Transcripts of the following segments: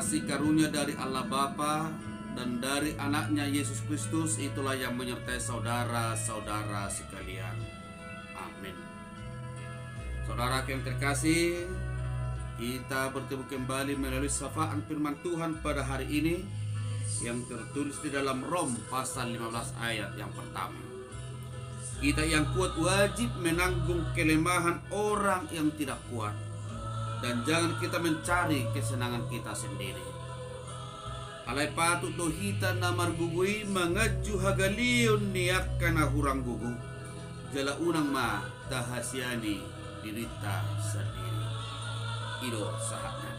kasih karunia dari Allah Bapa dan dari anaknya Yesus Kristus itulah yang menyertai saudara-saudara sekalian. Amin. Saudara yang terkasih, kita bertemu kembali melalui sapaan firman Tuhan pada hari ini yang tertulis di dalam Rom pasal 15 ayat yang pertama. Kita yang kuat wajib menanggung kelemahan orang yang tidak kuat, dan jangan kita mencari kesenangan kita sendiri. Alai patut dohita namar gugui mengaju hagalion niak kana hurang gugu, jala unang ma tahasiani dirita sendiri. Ido saatnya.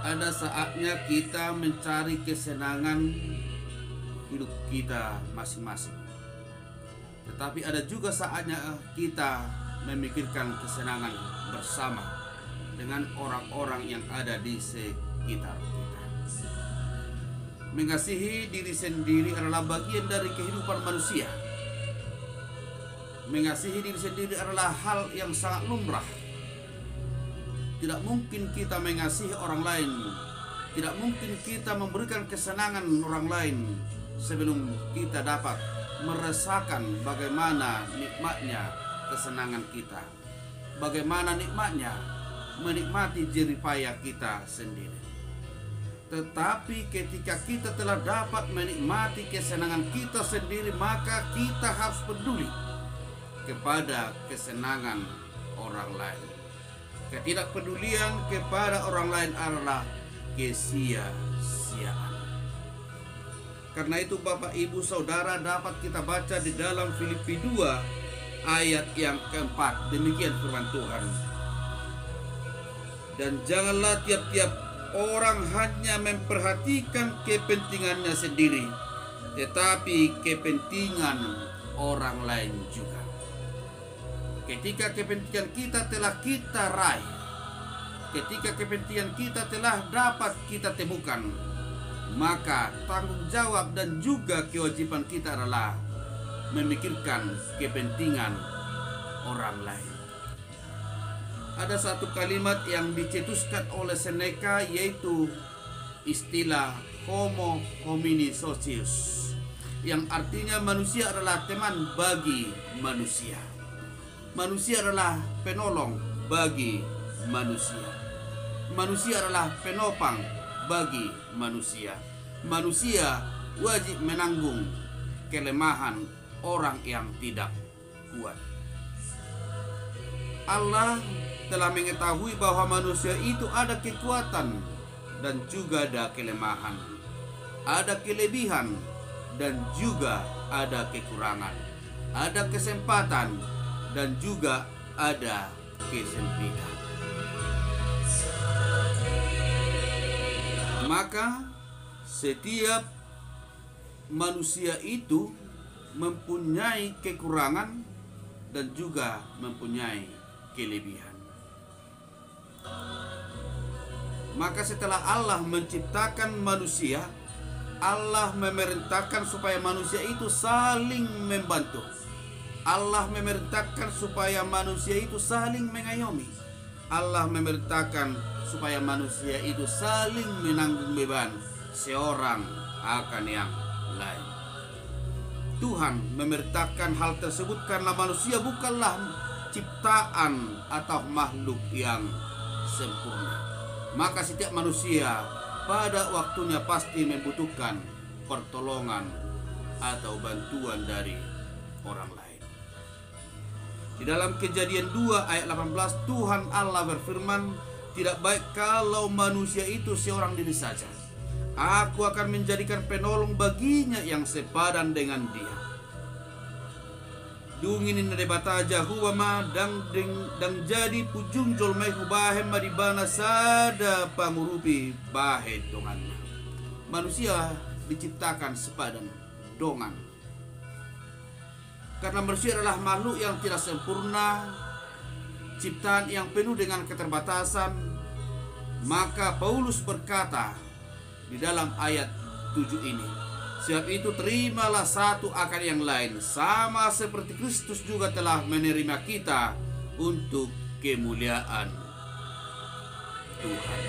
Ada saatnya kita mencari kesenangan hidup kita masing-masing. Tetapi ada juga saatnya kita memikirkan kesenangan bersama dengan orang-orang yang ada di sekitar kita. Mengasihi diri sendiri adalah bagian dari kehidupan manusia. Mengasihi diri sendiri adalah hal yang sangat lumrah. Tidak mungkin kita mengasihi orang lain, tidak mungkin kita memberikan kesenangan orang lain sebelum kita dapat merasakan bagaimana nikmatnya kesenangan kita, bagaimana nikmatnya menikmati jerih payah kita sendiri. Tetapi ketika kita telah dapat menikmati kesenangan kita sendiri, maka kita harus peduli kepada kesenangan orang lain. Ketidakpedulian kepada orang lain adalah kesia-siaan. Karena itu Bapak Ibu Saudara, dapat kita baca di dalam Filipi 2 ayat yang keempat. Demikian firman Tuhan. Dan janganlah tiap-tiap orang hanya memperhatikan kepentingannya sendiri, tetapi kepentingan orang lain juga. Ketika kepentingan kita telah kita raih, ketika kepentingan kita telah dapat kita temukan, maka tanggung jawab dan juga kewajiban kita adalah memikirkan kepentingan orang lain. Ada satu kalimat yang dicetuskan oleh Seneca, yaitu istilah homo homini socius, yang artinya manusia adalah teman bagi manusia. Manusia adalah penolong bagi manusia. Manusia adalah penopang bagi manusia. Manusia wajib menanggung kelemahan orang yang tidak kuat. Allah telah mengetahui bahwa manusia itu ada kekuatan dan juga ada kelemahan, ada kelebihan dan juga ada kekurangan, ada kesempatan dan juga ada kesempitan. Maka setiap manusia itu mempunyai kekurangan dan juga mempunyai kelebihan. Maka setelah Allah menciptakan manusia, Allah memerintahkan supaya manusia itu saling membantu. Allah memerintahkan supaya manusia itu saling mengayomi. Allah memerintahkan supaya manusia itu saling menanggung beban seorang akan yang lain. Tuhan memerintahkan hal tersebut karena manusia bukanlah ciptaan atau makhluk yang sempurna. Maka setiap manusia pada waktunya pasti membutuhkan pertolongan atau bantuan dari orang lain. Di dalam Kejadian 2 ayat 18, Tuhan Allah berfirman, tidak baik kalau manusia itu seorang diri saja. Aku akan menjadikan penolong baginya yang sepadan dengan dia. Dungin na debata jahuwa ma dang jadi pujung jolmai hubahem madibana sada pangurupi bahe dongannya. Manusia diciptakan sepadan dongan. Karena manusia adalah makhluk yang tidak sempurna, ciptaan yang penuh dengan keterbatasan, maka Paulus berkata di dalam ayat 7 ini, sebab itu terimalah satu akan yang lain, sama seperti Kristus juga telah menerima kita untuk kemuliaan Tuhan.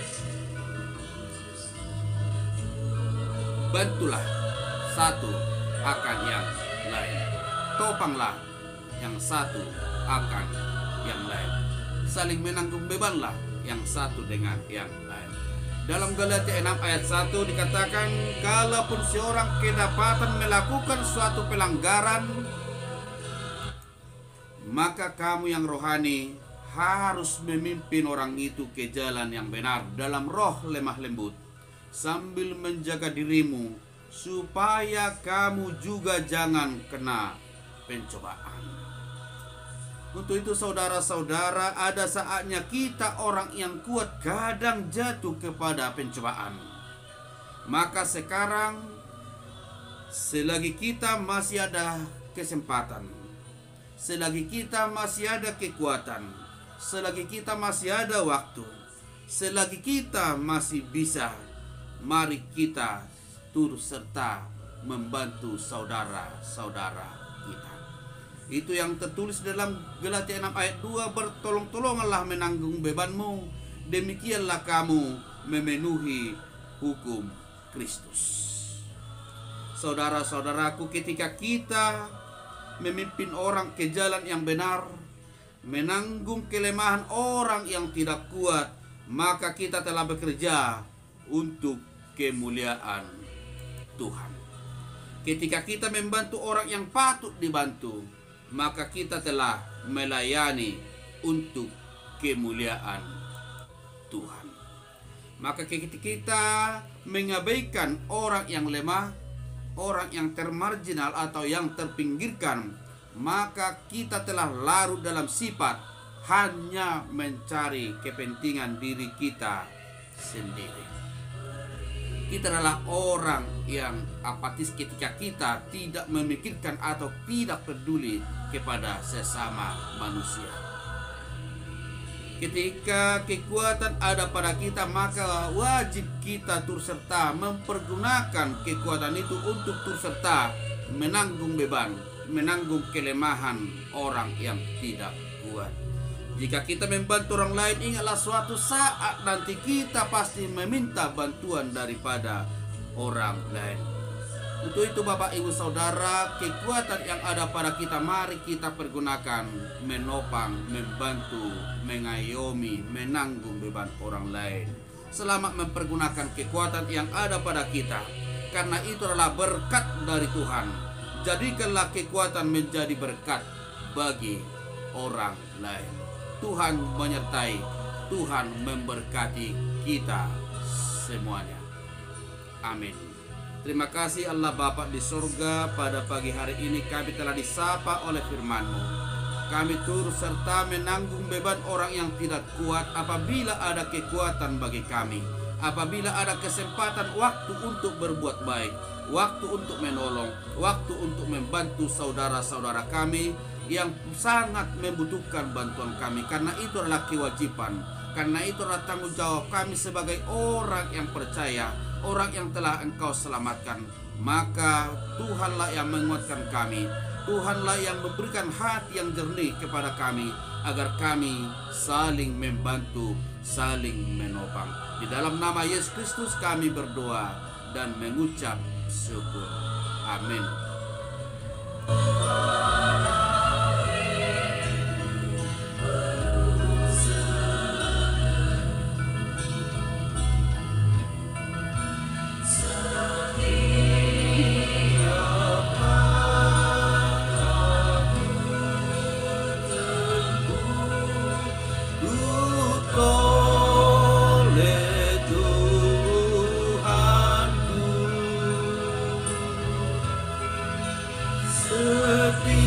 bantulah satu akan yang lain. Topanglah yang satu akan yang lain. Saling menanggung bebanlah yang satu dengan yang lain. Dalam Galatia 6 ayat 1 dikatakan, kalaupun seorang kedapatan melakukan suatu pelanggaran, maka kamu yang rohani harus memimpin orang itu ke jalan yang benar dalam roh lemah lembut, sambil menjaga dirimu supaya kamu juga jangan kena pencobaan. Untuk itu saudara-saudara, ada saatnya kita orang yang kuat kadang jatuh kepada pencobaan. Maka sekarang, selagi kita masih ada kesempatan, selagi kita masih ada kekuatan, selagi kita masih ada waktu, selagi kita masih bisa, mari kita turut serta membantu saudara-saudara kita. Itu yang tertulis dalam Galatia 6 ayat 2, bertolong-tolonganlah menanggung bebanmu, demikianlah kamu memenuhi hukum Kristus. Saudara-saudaraku, ketika kita memimpin orang ke jalan yang benar, menanggung kelemahan orang yang tidak kuat, maka kita telah bekerja untuk kemuliaan Tuhan. Ketika kita membantu orang yang patut dibantu, maka kita telah melayani untuk kemuliaan Tuhan. Maka ketika kita mengabaikan orang yang lemah, orang yang termarginal atau yang terpinggirkan, maka kita telah larut dalam sifat hanya mencari kepentingan diri kita sendiri. Kita adalah orang yang apatis ketika kita tidak memikirkan atau tidak peduli kepada sesama manusia. Ketika kekuatan ada pada kita, maka wajib kita turut serta mempergunakan kekuatan itu untuk turut serta menanggung beban, menanggung kelemahan orang yang tidak kuat. Jika kita membantu orang lain, ingatlah suatu saat nanti kita pasti meminta bantuan daripada orang lain. Untuk itu Bapak Ibu Saudara, kekuatan yang ada pada kita mari kita pergunakan menopang, membantu, mengayomi, menanggung beban orang lain. Selamat mempergunakan kekuatan yang ada pada kita, karena itu adalah berkat dari Tuhan. Jadikanlah kekuatan menjadi berkat bagi orang lain. Tuhan menyertai, Tuhan memberkati kita semuanya. Amin. Terima kasih Allah Bapa di surga, pada pagi hari ini kami telah disapa oleh firman-Mu. Kami turut serta menanggung beban orang yang tidak kuat apabila ada kekuatan bagi kami. Apabila ada kesempatan waktu untuk berbuat baik, waktu untuk menolong, waktu untuk membantu saudara-saudara kami yang sangat membutuhkan bantuan kami, karena itu adalah kewajiban, karena itu adalah tanggung jawab kami sebagai orang yang percaya, orang yang telah Engkau selamatkan. Maka Tuhanlah yang menguatkan kami, Tuhanlah yang memberikan hati yang jernih kepada kami, agar kami saling membantu, saling menopang. Di dalam nama Yesus Kristus kami berdoa dan mengucap syukur. Amin. Setia